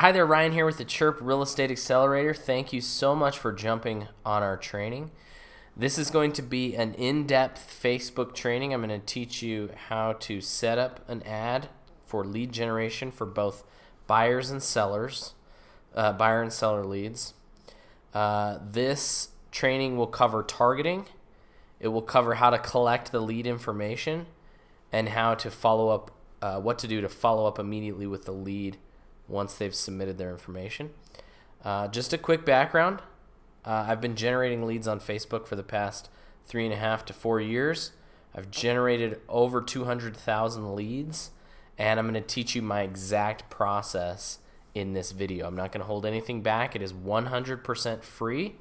Hi there, Ryan here with the Chirp Real Estate Accelerator. Thank you so much for jumping on our training. This is going to be an in-depth Facebook training. I'm going to teach you how to set up an ad for lead generation for both buyers and sellers, buyer and seller leads. This training will cover targeting. It will cover how to collect the lead information and how to follow up, what to do to follow up immediately with the lead once they've submitted their information. Just a quick background. I've been generating leads on Facebook for the past 3.5 to 4 years. I've generated over 200,000 leads, and I'm going to teach you my exact process in this video. I'm not going to hold anything back. It is 100% free,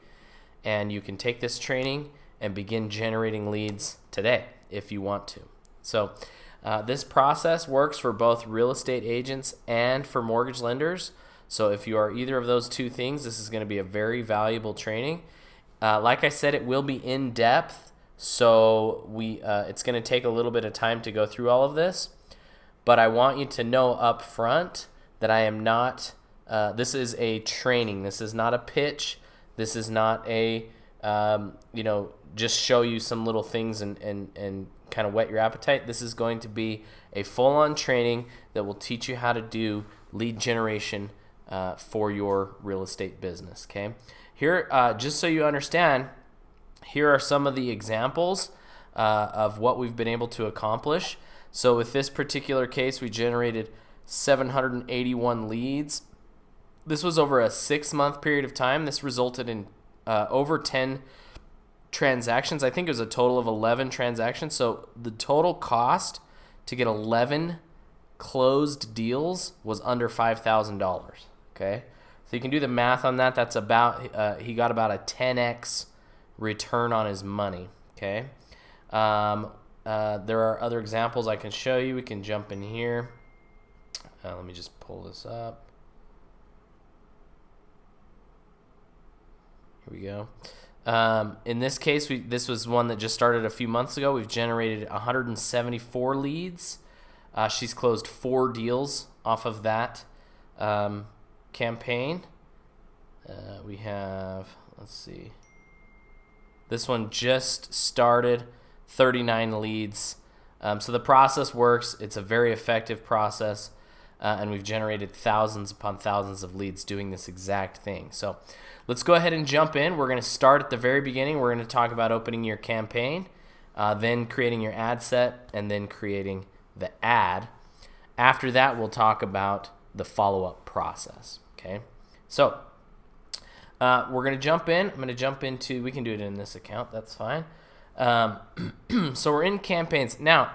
and you can take this training and begin generating leads today if you want to. So this process works for both real estate agents and for mortgage lenders. So if you are either of those two things, this is going to be a very valuable training. Like I said, it will be in depth, so it's going to take a little bit of time to go through all of this. But I want you to know up front that I am not, this is a training. This is not a pitch. This is not a, just show you some little things and kind of whet your appetite. This is going to be a full-on training that will teach you how to do lead generation for your real estate business. Okay, here, just so you understand, here are some of the examples of what we've been able to accomplish. So with this particular case, we generated 781 leads. This was over a 6-month period of time. This resulted in over 10 transactions. I think it was a total of 11 transactions. So the total cost to get 11 closed deals was under $5,000. Okay, so you can do the math on that. That's about he got about a 10x return on his money. Okay, there are other examples I can show you. We can jump in here. Let me just pull this up. Here we go. In this case, this was one that just started a few months ago. We've generated 174 leads. She's closed 4 deals off of that campaign. We have, let's see, this one just started, 39 leads. So the process works. It's a very effective process, and we've generated thousands upon thousands of leads doing this exact thing. So let's go ahead and jump in. We're going to start at the very beginning. We're going to talk about opening your campaign, then creating your ad set, and then creating the ad. After that, we'll talk about the follow-up process. Okay, so we're going to jump in. I'm going to jump into, we can do it in this account. That's fine. So we're in campaigns. Now,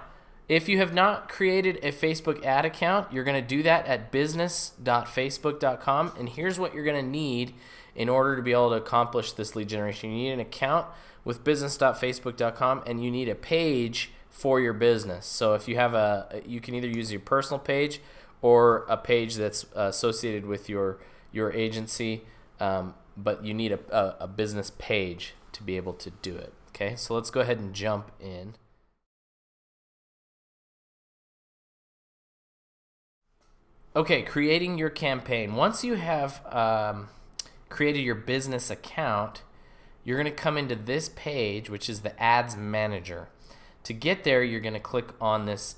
if you have not created a Facebook ad account, you're going to do that at business.facebook.com. And here's what you're going to need in order to be able to accomplish this lead generation. You need an account with business.facebook.com, and you need a page for your business. So if you have you can either use your personal page or a page that's associated with your agency, but you need a business page to be able to do it. Okay, so let's go ahead and jump in. Okay, creating your campaign. Once you have created your business account, you're going to come into this page, which is the Ads Manager. To get there, you're going to click on this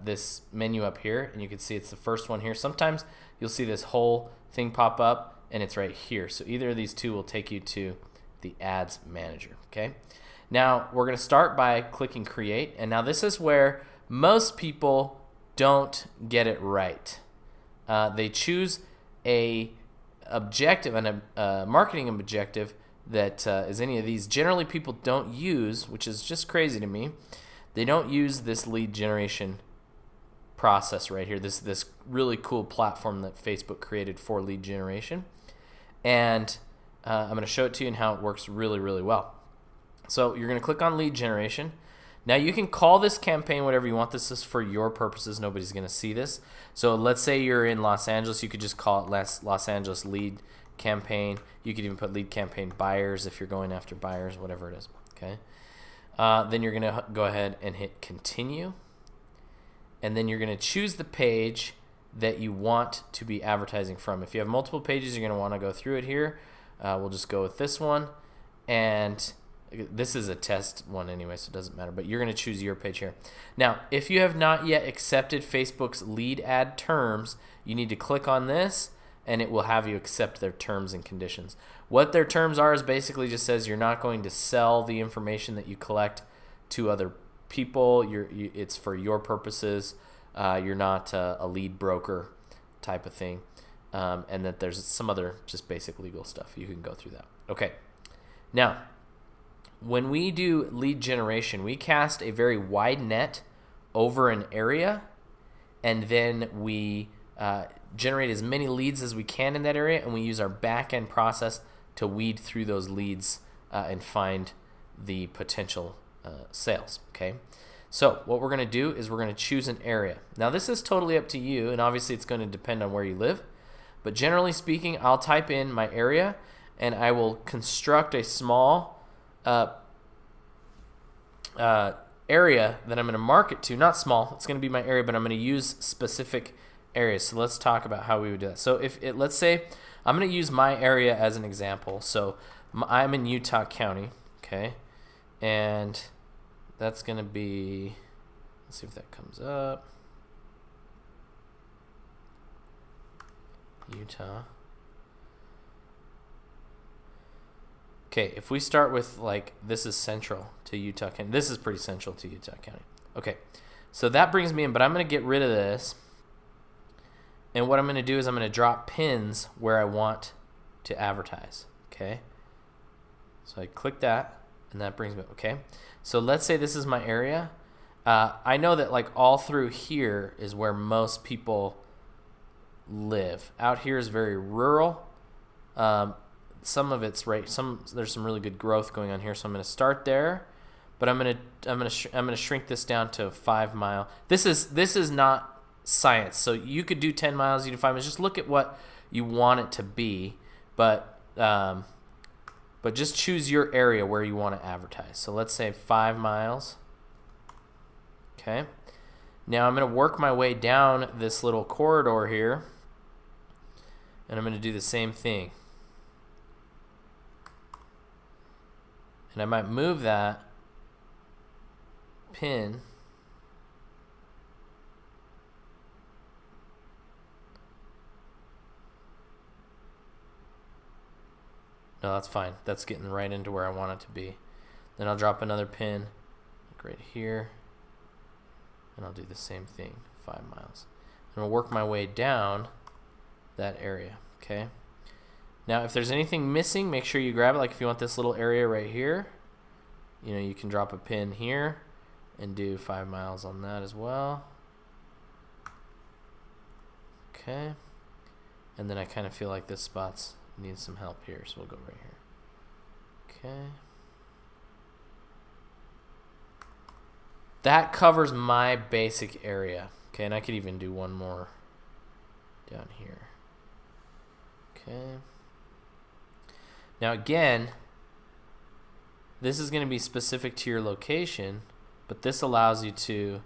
this menu up here, and you can see it's the first one here. Sometimes you'll see this whole thing pop up, and it's right here. So either of these two will take you to the Ads Manager. Okay. Now we're going to start by clicking Create, and now this is where most people don't get it right. They choose a objective and a marketing objective that is any of these. Generally, people don't use, which is just crazy to me. They don't use this lead generation process right here. This really cool platform that Facebook created for lead generation, and I'm going to show it to you and how it works really, really well. So you're going to click on lead generation. Now you can call this campaign whatever you want. This is for your purposes. Nobody's going to see this. So let's say you're in Los Angeles. You could just call it Los Angeles lead campaign. You could even put lead campaign buyers if you're going after buyers, whatever it is. Okay. Then you're going to go ahead and hit continue. And then you're going to choose the page that you want to be advertising from. If you have multiple pages, you're going to want to go through it here. We'll just go with this one, and this is a test one anyway, so it doesn't matter, but you're going to choose your page here. Now, if you have not yet accepted Facebook's lead ad terms, you need to click on this, and it will have you accept their terms and conditions. What their terms are is basically just says you're not going to sell the information that you collect to other people. It's for your purposes. You're not a lead broker type of thing, and that there's some other just basic legal stuff. You can go through that. Okay. Now, when we do lead generation, we cast a very wide net over an area, and then we generate as many leads as we can in that area, and we use our back-end process to weed through those leads and find the potential sales. Okay, so what we're going to do is we're going to choose an area. Now, this is totally up to you, and obviously it's going to depend on where you live, but generally speaking, I'll type in my area, and I will construct a small area that I'm going to market to. Not small, it's going to be my area, but I'm going to use specific areas. So let's talk about how we would do that. So let's say I'm going to use my area as an example. So I'm in Utah County, okay, and that's going to be, let's see if that comes up, Utah. Okay, if we start with, like, this is central to Utah County. This is pretty central to Utah County. Okay, so that brings me in, but I'm going to get rid of this. And what I'm going to do is I'm going to drop pins where I want to advertise. Okay, so I click that, and that brings me, okay. So let's say this is my area. I know that, like, all through here is where most people live. Out here is very rural. Some of it's right. There's some really good growth going on here, so I'm going to start there. But I'm going to shrink this down to 5 mile. This is not science. So you could do 10 miles, you do 5 miles. Just look at what you want it to be, but just choose your area where you want to advertise. So let's say 5 miles. Okay. Now I'm going to work my way down this little corridor here, and I'm going to do the same thing. And I might move that pin no, that's fine. That's getting right into where I want it to be. Then I'll drop another pin like right here, and I'll do the same thing, 5 miles. And I'll work my way down that area, okay? Now, if there's anything missing, make sure you grab it. Like if you want this little area right here, you know, you can drop a pin here and do 5 miles on that as well. Okay. And then I kind of feel like this spot's needs some help here, so we'll go right here. Okay. That covers my basic area. Okay, and I could even do one more down here. Okay. Now again, this is going to be specific to your location, but this allows you to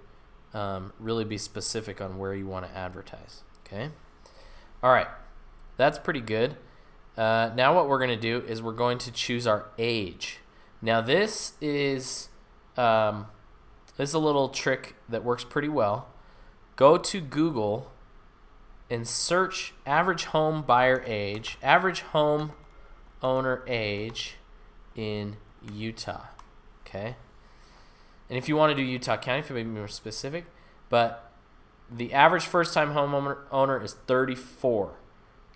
really be specific on where you want to advertise. Okay. All right. That's pretty good. Now what we're going to do is we're going to choose our age. Now this is a little trick that works pretty well. Go to Google and search average home buyer age, average home owner age in Utah. Okay. And if you want to do Utah County, if you want to be more specific, but the average first-time homeowner is 34.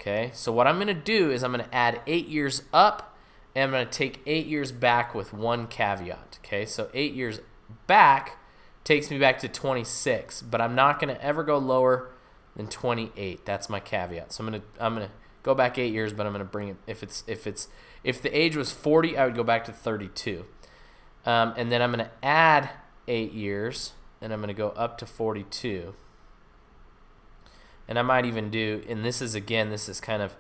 Okay, so what I'm going to do is I'm going to add 8 years up, and I'm going to take 8 years back with one caveat. Okay, so 8 years back takes me back to 26, but I'm not going to ever go lower than 28. That's my caveat. So I'm going to go back 8 years, but I'm going to bring it. If the age was 40, I would go back to 32, and then I'm going to add 8 years, and I'm going to go up to 42. And I might even do, and this is kind of,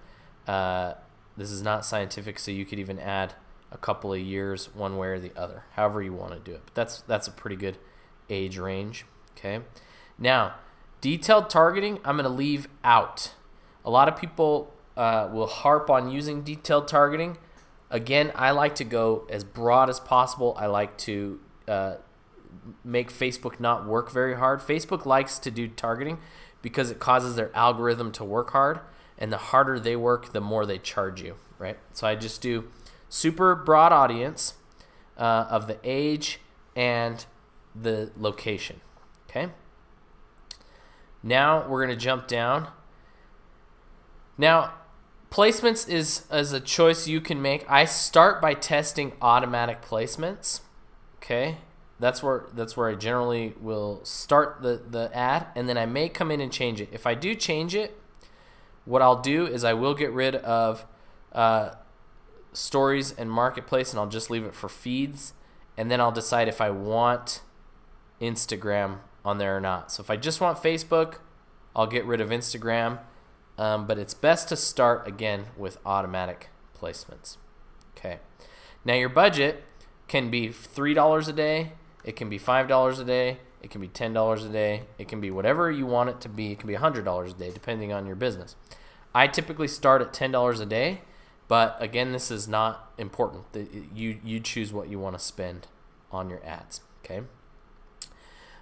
this is not scientific, so you could even add a couple of years one way or the other, however you want to do it. But that's a pretty good age range, okay? Now, Detailed targeting, I'm going to leave out. A lot of people will harp on using detailed targeting. Again, I like to go as broad as possible. I like to make Facebook not work very hard. Facebook likes to do targeting because it causes their algorithm to work hard, and the harder they work, the more they charge you, right? So I just do super broad audience of the age and the location, okay? Now we're going to jump down. Now, placements is a choice you can make. I start by testing automatic placements, okay? That's where I generally will start the ad, and then I may come in and change it. If I do change it, what I'll do is I will get rid of stories and marketplace, and I'll just leave it for feeds, and then I'll decide if I want Instagram on there or not. So if I just want Facebook, I'll get rid of Instagram, but it's best to start again with automatic placements. Okay. Now your budget can be $3 a day, it can be $5 a day, it can be $10 a day, it can be whatever you want it to be. It can be $100 a day depending on your business. I typically start at $10 a day, but again, this is not important. You choose what you want to spend on your ads. Okay.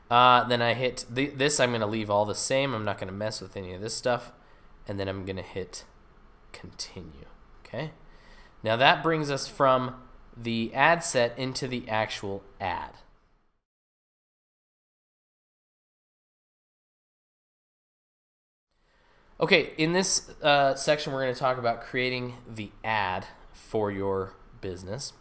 Then I hit this. I'm going to leave all the same. I'm not going to mess with any of this stuff. And then I'm going to hit continue. Okay. Now that brings us from the ad set into the actual ad. Okay, in this section, we're going to talk about creating the ad for your business.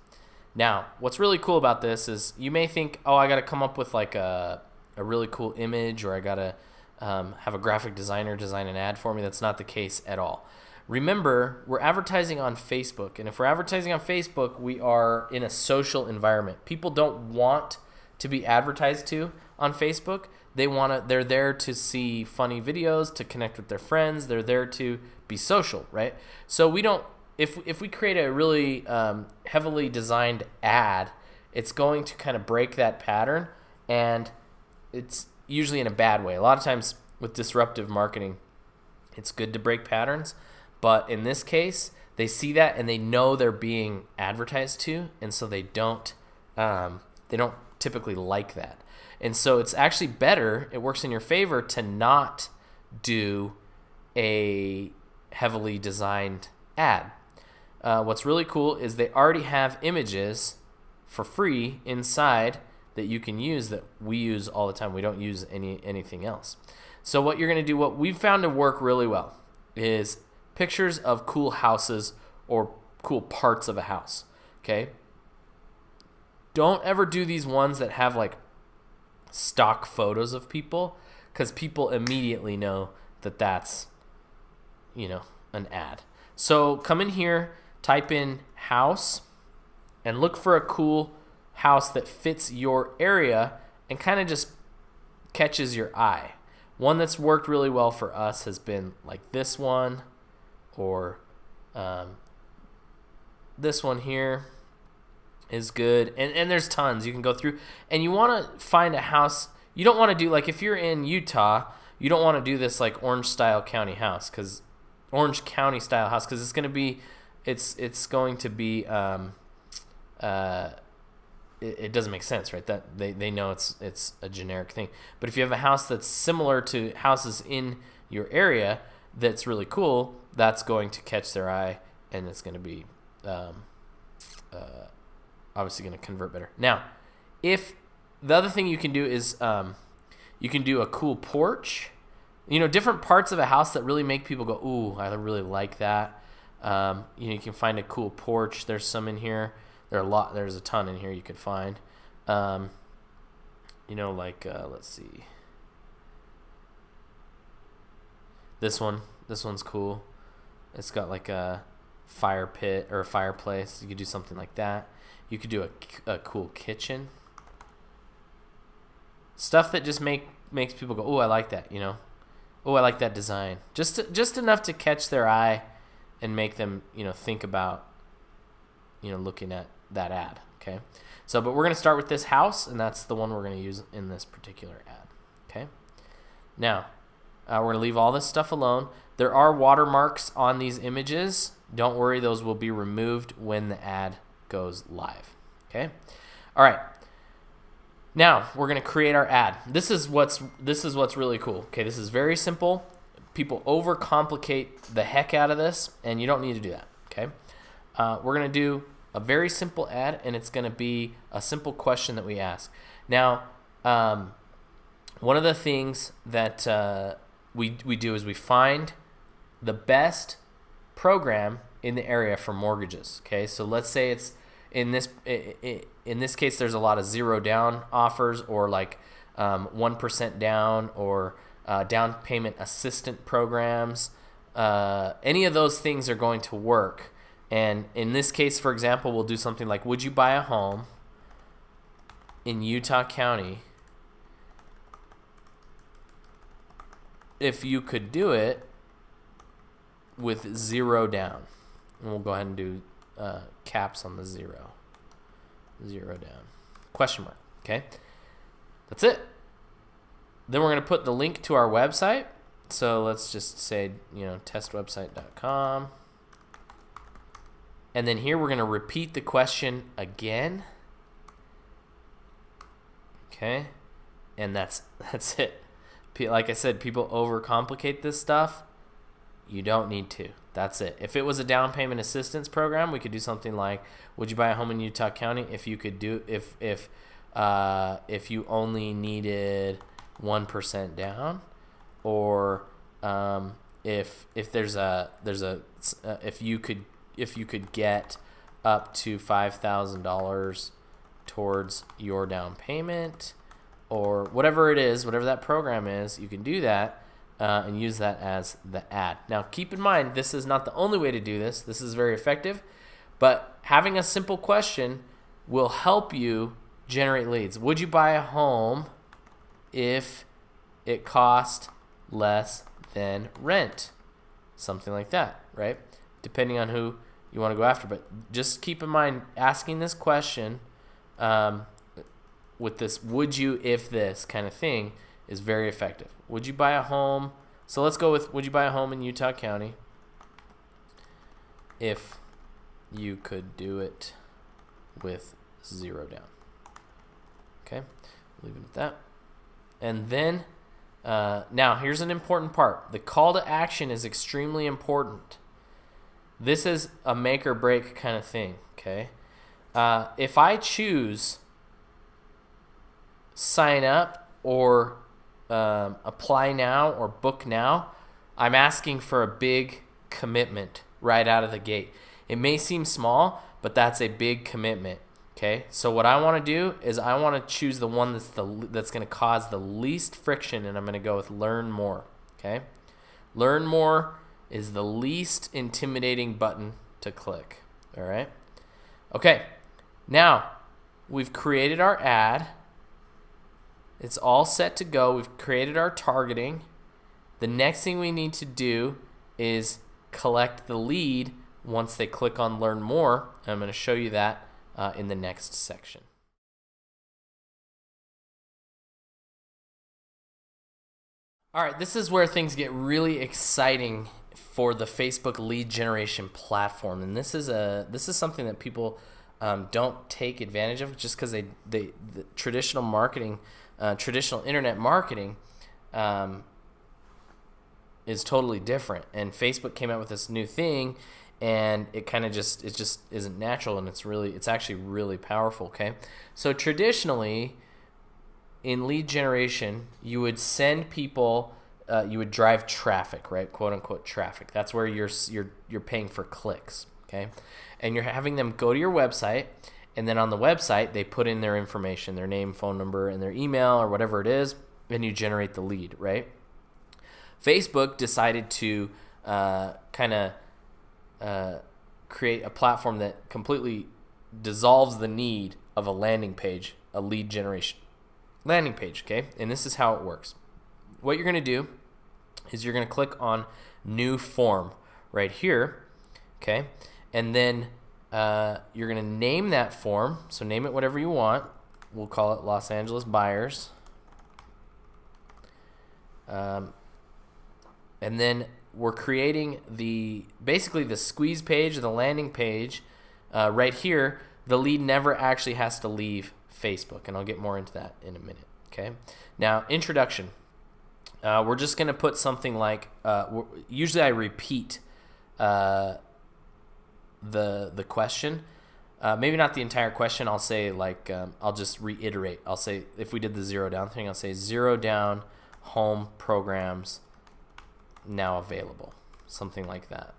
Now, what's really cool about this is you may think, oh, I got to come up with like a really cool image, or I got to have a graphic designer design an ad for me. That's not the case at all. Remember, we're advertising on Facebook, and if we're advertising on Facebook, we are in a social environment. People don't want to be advertised to on Facebook. They're there to see funny videos, to connect with their friends. They're there to be social, right? So we don't. If we create a really heavily designed ad, it's going to kind of break that pattern, and it's usually in a bad way. A lot of times with disruptive marketing, it's good to break patterns, but in this case, they see that and they know they're being advertised to, and so they don't typically like that. And so it's actually better, it works in your favor to not do a heavily designed ad. What's really cool is they already have images for free inside that you can use, that we use all the time. We don't use anything else. So what you're going to do, what we've found to work really well, is pictures of cool houses or cool parts of a house. Okay? Don't ever do these ones that have like stock photos of people, because people immediately know that that's, an ad. So come in here, type in house, and look for a cool house that fits your area and kind of just catches your eye. One that's worked really well for us has been like this one, or this one here is good, and there's tons you can go through. And you want to find a house. You don't want to do, like, if you're in Utah, you don't want to do this like Orange style county house, because Orange County style house, because it's going to be it doesn't make sense, right? That they know it's a generic thing. But if you have a house that's similar to houses in your area that's really cool, that's going to catch their eye, and it's going to be obviously going to convert better. Now, if the other thing you can do is you can do a cool porch, different parts of a house that really make people go, ooh, I really like that. You can find a cool porch. There's some in here. There's a ton in here you could find. Let's see. This one's cool. It's got like a fire pit or a fireplace. You could do something like that. You could do a cool kitchen. Stuff that just makes people go, oh, I like that, Oh, I like that design. Just enough to catch their eye and make them, think about, looking at that ad, okay? But we're going to start with this house, and that's the one we're going to use in this particular ad, okay? Now, We're going to leave all this stuff alone. There are watermarks on these images. Don't worry, those will be removed when the ad goes live. Okay? All right. Now, we're going to create our ad. This is what's really cool. Okay, this is very simple. People overcomplicate the heck out of this, and you don't need to do that. Okay? We're going to do a very simple ad, and it's going to be a simple question that we ask. Now, one of the things that we do is we find the best program in the area for mortgages. Okay, so let's say it's in this case there's a lot of zero down offers, or like 1% down, or down payment assistant programs. Any of those things are going to work. And in this case, for example, we'll do something like, would you buy a home in Utah County if you could do it with zero down? And we'll go ahead and do caps on the zero down, question mark. Okay, that's it. Then we're going to put the link to our website. So let's just say, testwebsite.com. And then here we're going to repeat the question again. Okay, and that's it. Like I said, people overcomplicate this stuff. You don't need to. That's it. If it was a down payment assistance program, we could do something like, would you buy a home in Utah County if you could do if you only needed 1% down, or if you could get up to $5,000 towards your down payment, or whatever it is, whatever that program is, you can do that and use that as the ad. Now, keep in mind, this is not the only way to do this. This is very effective, but having a simple question will help you generate leads. Would you buy a home if it cost less than rent? Something like that, right? Depending on who you want to go after. But just keep in mind, asking this question with this would you if this kind of thing is very effective. Would you buy a home? So let's go with, would you buy a home in Utah County if you could do it with zero down? Okay, leave it at that. And then now here's an important part. The call to action is extremely important. This is a make or break kind of thing. Okay, if I choose sign up or apply now or book now, I'm asking for a big commitment right out of the gate. It may seem small, but that's a big commitment. Okay, so what I want to do is I want to choose the one that's going to cause the least friction, and I'm going to go with learn more. Okay, learn more is the least intimidating button to click. All right. Okay, now we've created our ad. It's all set to go. We've created our targeting. The next thing we need to do is collect the lead once they click on learn more. I'm going to show you that in the next section. All right, this is where things get really exciting for the Facebook lead generation platform, and this is something that people don't take advantage of just because the traditional marketing, traditional internet marketing is totally different, and Facebook came out with this new thing, and it just isn't natural, and it's actually really powerful. Okay, so traditionally in lead generation, you would send people, you would drive traffic, right? Quote unquote traffic. That's where you're paying for clicks, okay? And you're having them go to your website, and then on the website they put in their information, their name, phone number, and their email or whatever it is, and you generate the lead, right? Facebook decided to create a platform that completely dissolves the need of a landing page, a lead generation landing page, okay? And this is how it works. What you're going to do is you're going to click on new form right here, okay? And then you're going to name that form. So name it whatever you want. We'll call it Los Angeles Buyers. And then we're creating basically the squeeze page, the landing page right here. The lead never actually has to leave Facebook, and I'll get more into that in a minute. Okay. Now, introduction. We're just going to put something like, usually I repeat the question. Maybe not the entire question. I'll say like, I'll just reiterate. I'll say, if we did the zero down thing, I'll say zero down home programs now available. Something like that.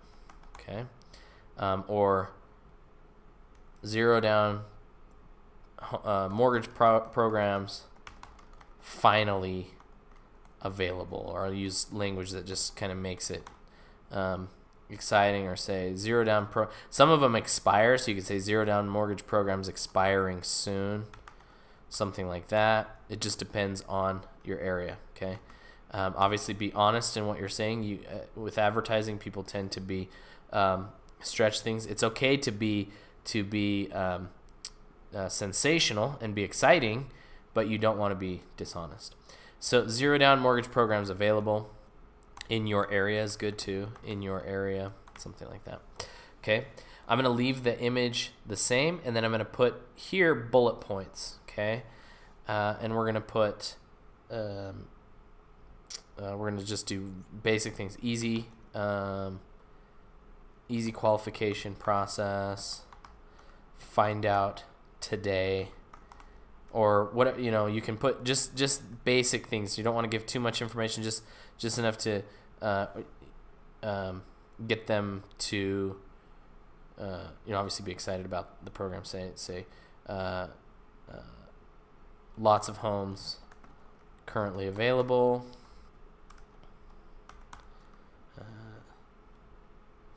Okay. Or zero down mortgage programs finally available. Or I'll use language that just kind of makes it exciting, or say zero down some of them expire, so you could say zero down mortgage programs expiring soon, something like that. It just depends on your area. Okay. Obviously be honest in what you're saying. With advertising, people tend to be stretch things. It's okay to be sensational and be exciting, but you don't want to be dishonest. So zero down mortgage programs available in your area is good too. In your area, something like that. Okay. I'm going to leave the image the same, and then I'm going to put here bullet points. Okay. And we're going to put, we're going to just do basic things. Easy qualification process, find out today, or what, you can put just basic things. You don't want to give too much information, just enough to get them to obviously be excited about the program. Say lots of homes currently available.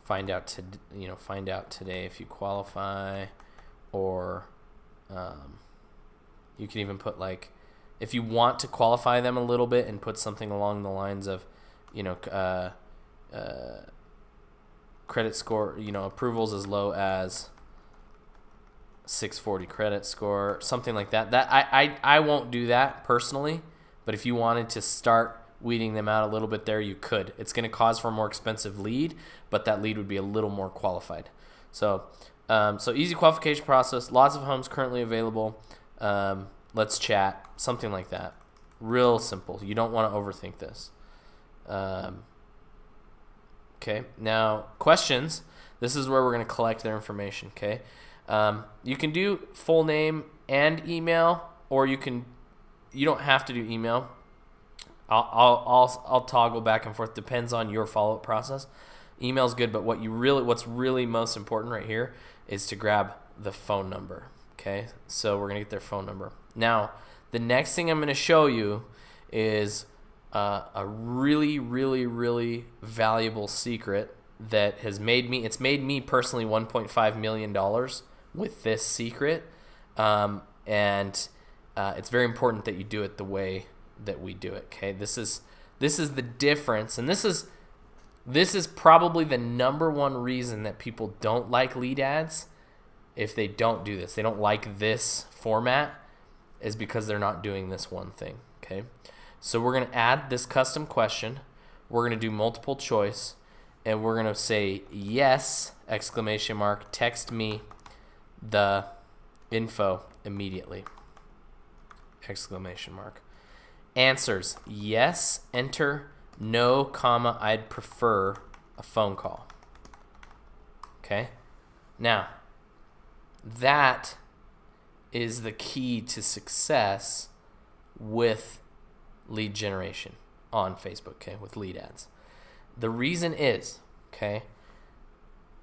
Find out today if you qualify, or you can even put, like, if you want to qualify them a little bit, and put something along the lines of, credit score, approvals as low as 640 credit score, something like that. That I won't do that personally, but if you wanted to start weeding them out a little bit there, you could. It's going to cause for a more expensive lead, but that lead would be a little more qualified. So easy qualification process, lots of homes currently available, let's chat, something like that. Real simple. You don't want to overthink this. Okay, now questions. This is where we're going to collect their information. Okay, you can do full name and email, or you don't have to do email. I'll toggle back and forth. Depends on your follow-up process. Email's good, but what's really most important right here is to grab the phone number. Okay, so we're gonna get their phone number. Now, the next thing I'm gonna show you is a really, really, really valuable secret that has made me personally $1.5 million with this secret, and it's very important that you do it the way that we do it. Okay, this is the difference, and this is probably the number one reason that people don't like lead ads. If they don't do this, they don't like this format, is because they're not doing this one thing. Okay, so we're going to add this custom question. We're going to do multiple choice, and we're going to say yes, ! Text me the info immediately, ! Answers: yes, enter, no, comma, I'd prefer a phone call. Okay, now that is the key to success with lead generation on Facebook, okay, with lead ads. The reason is, okay,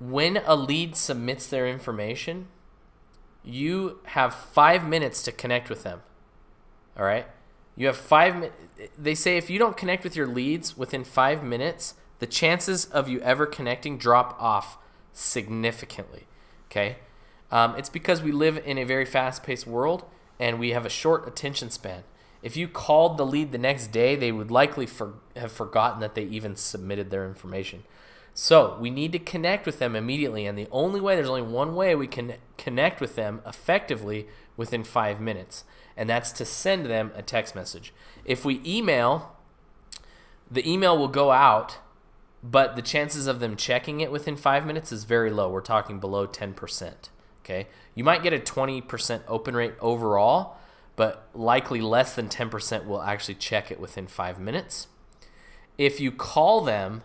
when a lead submits their information, you have 5 minutes to connect with them. All right? You have 5 minutes. They say if you don't connect with your leads within 5 minutes, the chances of you ever connecting drop off significantly. Okay? It's because we live in a very fast-paced world, and we have a short attention span. If you called the lead the next day, they would likely have forgotten that they even submitted their information. So we need to connect with them immediately, and there's only one way we can connect with them effectively within 5 minutes, and that's to send them a text message. If we email, the email will go out but the chances of them checking it within 5 minutes is very low. We're talking below 10%. Okay, you might get a 20% open rate overall, but likely less than 10% will actually check it within 5 minutes. If you call them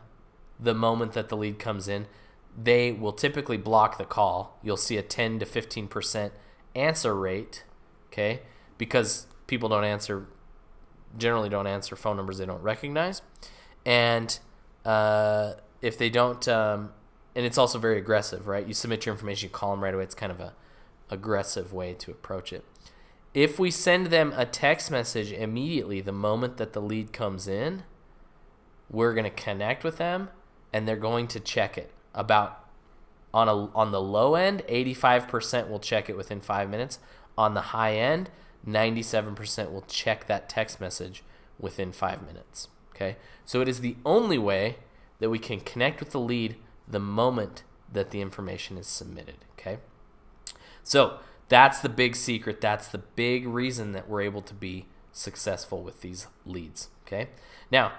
the moment that the lead comes in, they will typically block the call. You'll see a 10 to 15% answer rate, okay, because people generally don't answer phone numbers they don't recognize. And if they don't, and it's also very aggressive, right? You submit your information, you call them right away. It's kind of a aggressive way to approach it. If we send them a text message immediately the moment that the lead comes in, we're going to connect with them, and they're going to check it. About on the low end, 85% will check it within 5 minutes. On the high end, 97% will check that text message within 5 minutes. Okay, so it is the only way that we can connect with the lead the moment that the information is submitted. Okay, so that's the big secret. That's the big reason that we're able to be successful with these leads. Okay, now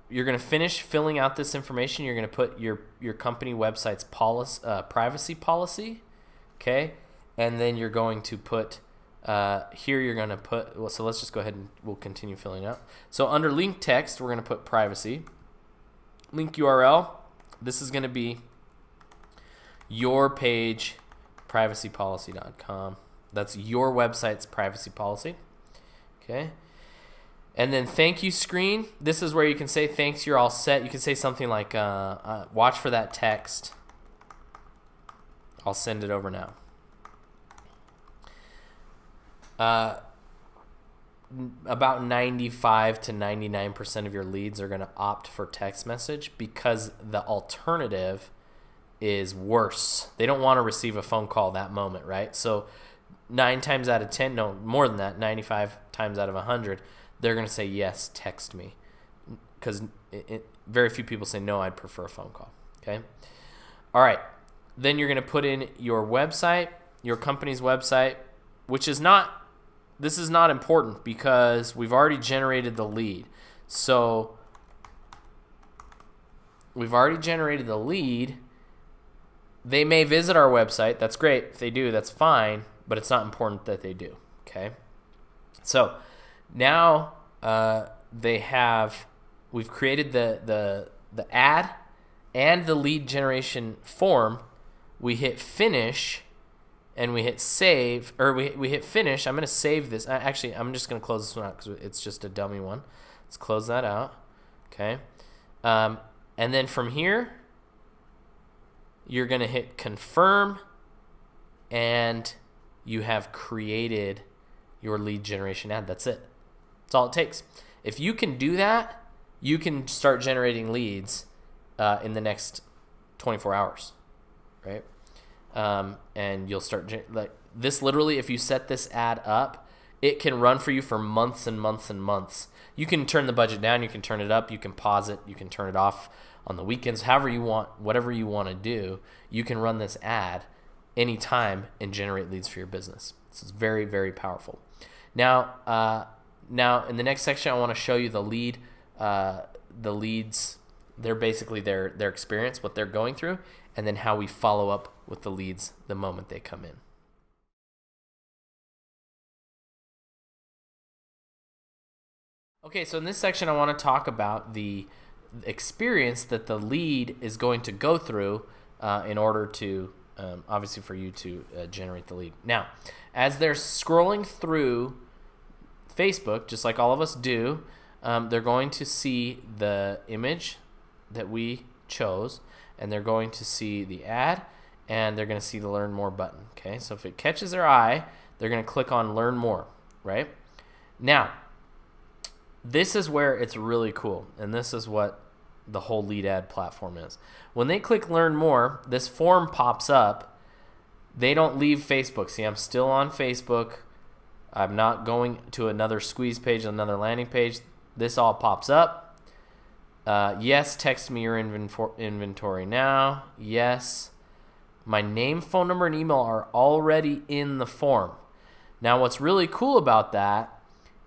you're going to finish filling out this information. You're going to put your company website's privacy policy. Okay, and then you're going to put here you're going to put, well, so let's just go ahead and we'll continue filling out. So under link text, we're going to put privacy. Link URL, this is going to be your page, privacypolicy.com. That's your website's privacy policy. Okay. And then thank you screen. This is where you can say thanks, you're all set. You can say something like, watch for that text. I'll send it over now. About 95 to 99% of your leads are going to opt for text message because the alternative is worse. They don't want to receive a phone call that moment, right? So 9 times out of 10, no, more than that, 95 times out of 100, they're going to say, yes, text me. Because very few people say, no, I'd prefer a phone call, okay? All right, then you're going to put in your website, your company's website, which is not, this is not important because we've already generated the lead. So we've already generated the lead. They may visit our website. That's great. If they do, that's fine, but it's not important that they do, okay? So now we've created the ad and the lead generation form. We hit finish and we hit save, or we hit finish. I'm going to save this. Actually, I'm just going to close this one out because it's just a dummy one. Let's close that out, okay? And then from here, you're going to hit confirm, and you have created your lead generation ad. That's it. That's all it takes. If you can do that, you can start generating leads in the next 24 hours, right? And you'll start like this. Literally, if you set this ad up, it can run for you for months and months and months. You can turn the budget down, you can turn it up, you can pause it, you can turn it off on the weekends, however you want, whatever you want to do. You can run this ad anytime and generate leads for your business. This is very, very powerful. Now in the next section, I want to show you the leads. They're basically their experience, what they're going through, and then how we follow up with the leads the moment they come in. Okay, so in this section, I want to talk about the experience that the lead is going to go through in order to, obviously, for you to generate the lead. Now, as they're scrolling through Facebook, just like all of us do, they're going to see the image that we chose, and they're going to see the ad, and they're going to see the Learn More button. Okay, so if it catches their eye, they're going to click on Learn More, right? Now, this is where it's really cool, and this is what the whole lead ad platform is. When they click Learn More, this form pops up. They don't leave Facebook. See, I'm still on Facebook. I'm not going to another squeeze page, another landing page. This all pops up. Yes, text me your inventory now. Yes. My name, phone number, and email are already in the form. Now, what's really cool about that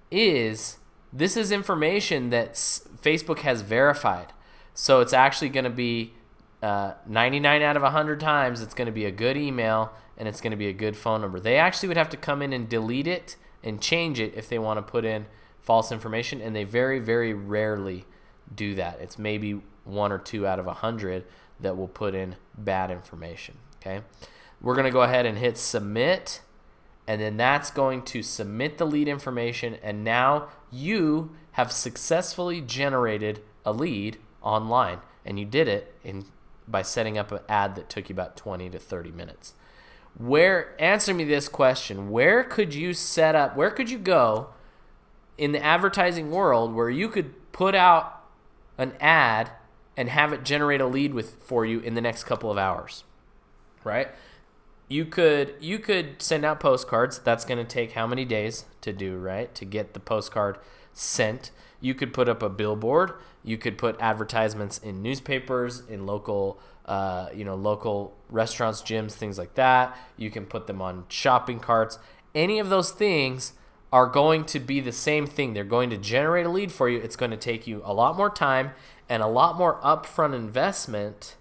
is this is information that Facebook has verified. So it's actually going to be 99 out of 100 times, it's going to be a good email and it's going to be a good phone number. They actually would have to come in and delete it and change it if they want to put in false information, and they very, very rarely do that. It's maybe 1 or 2 out of 100 that will put in bad information. Okay, we're going to go ahead and hit submit, and then that's going to submit the lead information, and now you have successfully generated a lead online, and you did it by setting up an ad that took you about 20 to 30 minutes. Answer me this question: where could you go in the advertising world where you could put out an ad and have it generate a lead for you in the next couple of hours, right? You could send out postcards. That's going to take how many days to do, right? To get the postcard sent. You could put up a billboard. You could put advertisements in newspapers, in local restaurants, gyms, things like that. You can put them on shopping carts. Any of those things are going to be the same thing. They're going to generate a lead for you. It's going to take you a lot more time and a lot more upfront investment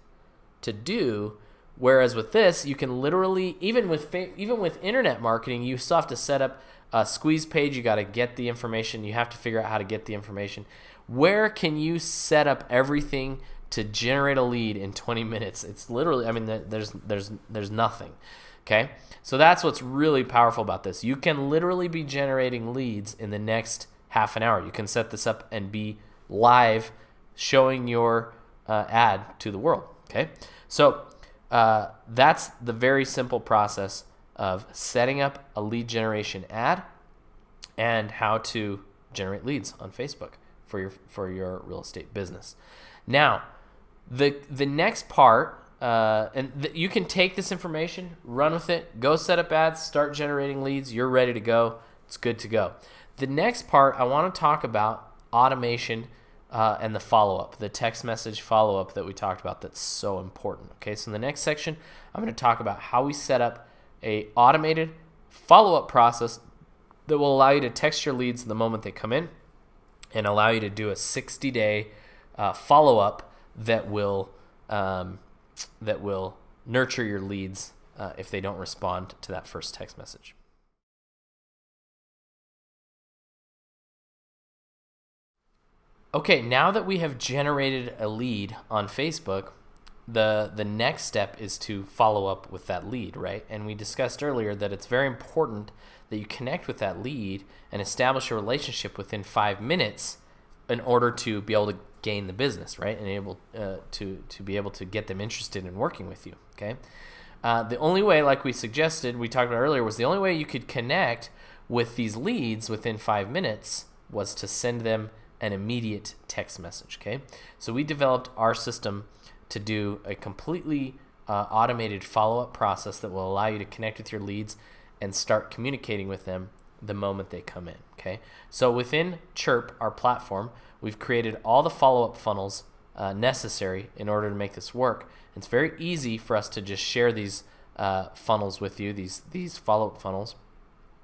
to do. Whereas with this, you can literally, even with internet marketing, you still have to set up a squeeze page. You got to get the information. You have to figure out how to get the information. Where can you set up everything to generate a lead in 20 minutes? It's literally, there's nothing. Okay, so that's what's really powerful about this. You can literally be generating leads in the next half an hour. You can set this up and be live showing your ad to the world. Okay, so that's the very simple process of setting up a lead generation ad and how to generate leads on Facebook for your real estate business. Now, the next part. You can take this information, run with it, go set up ads, start generating leads. You're ready to go. It's good to go. The next part, I want to talk about automation and the follow-up, the text message follow-up that we talked about that's so important. Okay, so in the next section, I'm going to talk about how we set up a automated follow-up process that will allow you to text your leads the moment they come in and allow you to do a 60-day follow-up that will nurture your leads if they don't respond to that first text message. Okay, now that we have generated a lead on Facebook, the next step is to follow up with that lead, right? And we discussed earlier that it's very important that you connect with that lead and establish a relationship within 5 minutes in order to be able to gain the business, right? And able to be able to get them interested in working with you, okay? The only way, like we talked about earlier, was the only way you could connect with these leads within 5 minutes was to send them an immediate text message, okay? So we developed our system to do a completely automated follow-up process that will allow you to connect with your leads and start communicating with them the moment they come in, okay? So within Chirp, our platform, we've created all the follow-up funnels necessary in order to make this work. It's very easy for us to just share these funnels with you, these follow-up funnels,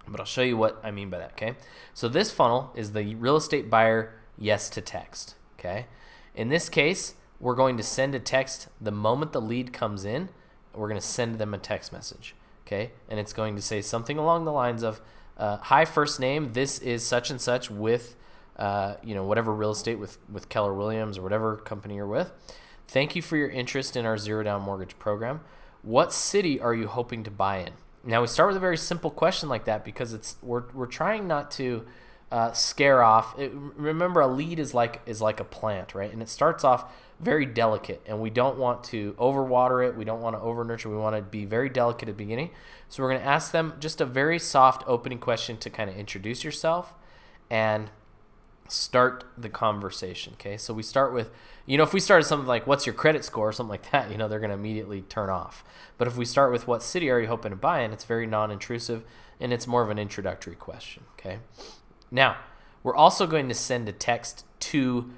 but I'll show you what I mean by that, okay? So this funnel is the real estate buyer yes to text, okay? In this case, we're going to send a text the moment the lead comes in. We're going to send them a text message, okay? And it's going to say something along the lines of, hi, first name, this is such and such with whatever real estate with Keller Williams or whatever company you're with. Thank you for your interest in our zero down mortgage program. What city are you hoping to buy in? Now we start with a very simple question like that because we're trying not to scare off. Remember, a lead is like a plant, right? And it starts off very delicate, and we don't want to overwater it. We don't want to over nurture. We want to be very delicate at the beginning. So we're going to ask them just a very soft opening question to kind of introduce yourself and start the conversation, okay? So we start with, if we started something like, what's your credit score or something like that, they're going to immediately turn off. But if we start with, what city are you hoping to buy in, it's very non-intrusive, and it's more of an introductory question, okay? Now, we're also going to send a text to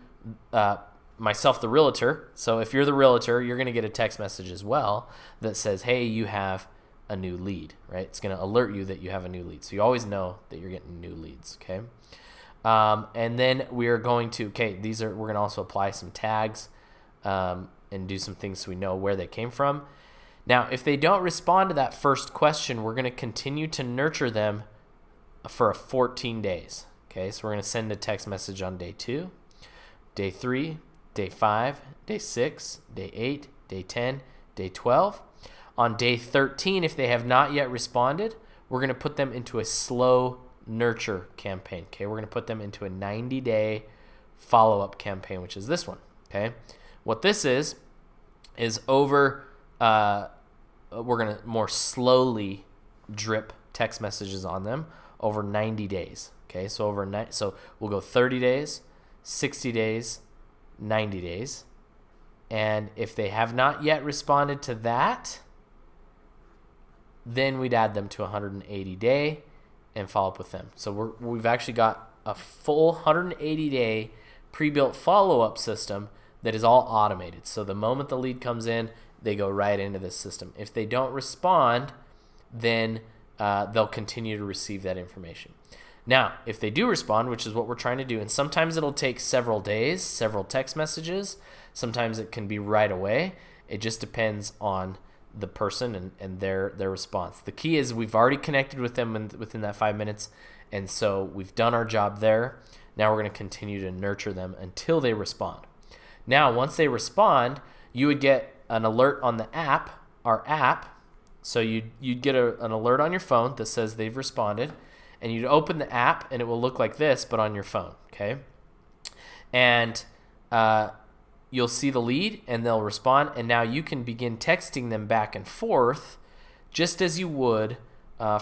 myself, the realtor. So if you're the realtor, you're going to get a text message as well that says, hey, you have a new lead, right? It's going to alert you that you have a new lead. So you always know that you're getting new leads, okay? And then we are going to, we're going to also apply some tags and do some things so we know where they came from. Now, if they don't respond to that first question, we're going to continue to nurture them for 14 days. Okay, so we're going to send a text message on day 2, day 3, day 5, day 6, day 8, day 10, day 12. On day 13, if they have not yet responded, we're going to put them into a slow nurture campaign. Okay, we're going to put them into a 90-day follow-up campaign, which is this one. Okay, what this is over. We're going to more slowly drip text messages on them over 90 days. Okay, so so we'll go 30 days, 60 days, 90 days. And if they have not yet responded to that, then we'd add them to 180-day and follow up with them. So we've actually got a full 180-day pre-built follow-up system that is all automated. So the moment the lead comes in, they go right into this system. If they don't respond, then they'll continue to receive that information. Now, if they do respond, which is what we're trying to do, and sometimes it'll take several days, several text messages, sometimes it can be right away. It just depends on the person and their response. The key is we've already connected with them within that 5 minutes, and so we've done our job there. Now we're going to continue to nurture them until they respond. Now, once they respond, you would get an alert on the app, our app. So you'd get an alert on your phone that says they've responded, and you'd open the app, and it will look like this, but on your phone, okay? And you'll see the lead, and they'll respond, and now you can begin texting them back and forth just as you would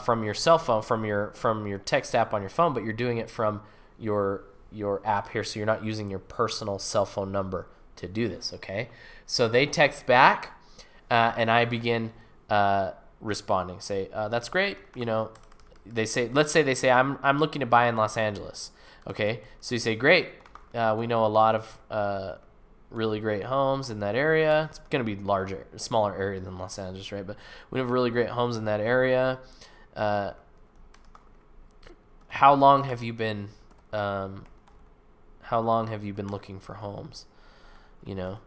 from your cell phone, from your text app on your phone, but you're doing it from your app here, so you're not using your personal cell phone number to do this, okay? So they text back, and I begin responding. Say, that's great. You know, let's say they say, I'm looking to buy in Los Angeles. Okay, so you say, great. We know a lot of really great homes in that area. It's going to be smaller area than Los Angeles, right? But we have really great homes in that area. How long have you been looking for homes? You know,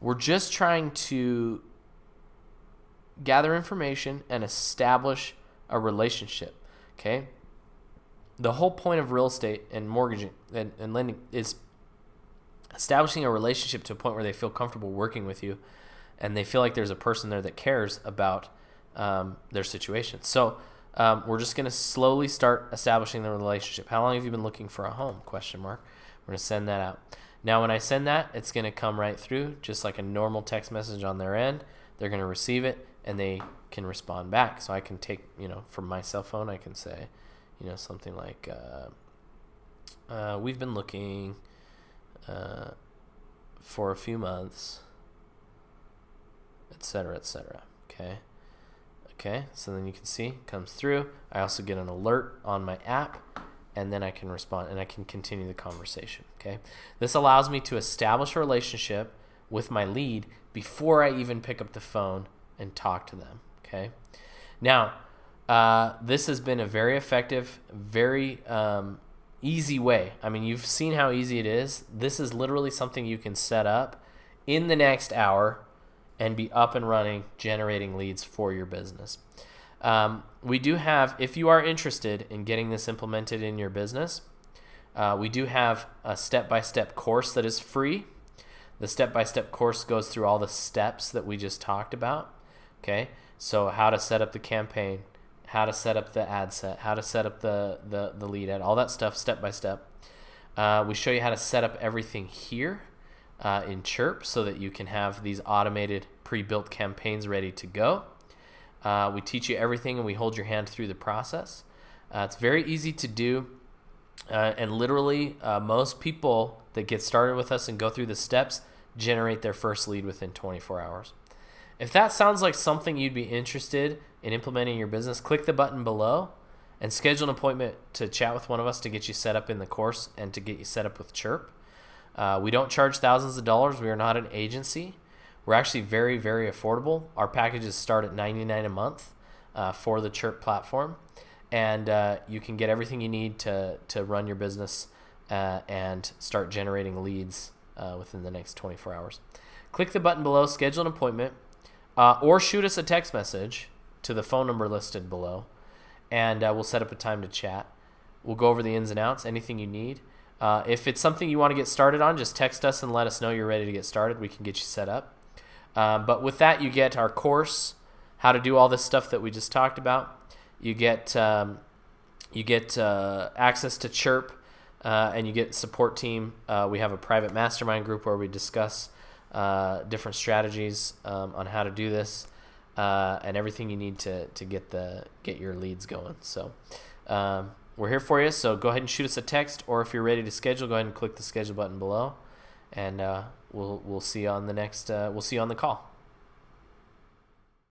we're just trying to gather information and establish a relationship. Okay, the whole point of real estate and mortgaging and lending is establishing a relationship to a point where they feel comfortable working with you, and they feel like there's a person there that cares about their situation. So we're just going to slowly start establishing the relationship. How long have you been looking for a home? ? We're going to send that out. Now, when I send that, it's going to come right through, just like a normal text message on their end. They're going to receive it, and they can respond back. So I can take, from my cell phone, I can say, something like, we've been looking for a few months, etc., etc. Okay, so then you can see it comes through. I also get an alert on my app, and then I can respond, and I can continue the conversation. Okay, this allows me to establish a relationship with my lead before I even pick up the phone and talk to them. Okay, now this has been a very effective, very easy way. I mean, you've seen how easy it is. This is literally something you can set up in the next hour and be up and running, generating leads for your business. We do have, if you are interested in getting this implemented in your business, we do have a step-by-step course that is free. The step-by-step course goes through all the steps that we just talked about. Okay, so how to set up the campaign, how to set up the ad set, how to set up the lead ad, all that stuff step-by-step. We show you how to set up everything here in Chirp so that you can have these automated pre-built campaigns ready to go. We teach you everything, and we hold your hand through the process. It's very easy to do, and literally most people that get started with us and go through the steps generate their first lead within 24 hours. If that sounds like something you'd be interested in implementing in your business, click the button below and schedule an appointment to chat with one of us to get you set up in the course and to get you set up with Chirp. We don't charge thousands of dollars. We are not an agency. We're actually very, very affordable. Our packages start at $99 a month for the Chirp platform, and you can get everything you need to run your business and start generating leads within the next 24 hours. click the button below, schedule an appointment, or shoot us a text message to the phone number listed below, and we'll set up a time to chat. We'll go over the ins and outs, anything you need. If it's something you want to get started on, just text us and let us know you're ready to get started. We can get you set up. But with that, you get our course, how to do all this stuff that we just talked about. You get access to Chirp, and you get support team. We have a private mastermind group where we discuss different strategies on how to do this, and everything you need to get your leads going. So we're here for you. So go ahead and shoot us a text, or if you're ready to schedule, go ahead and click the schedule button below, and we'll see you on the next. We'll see you on the call.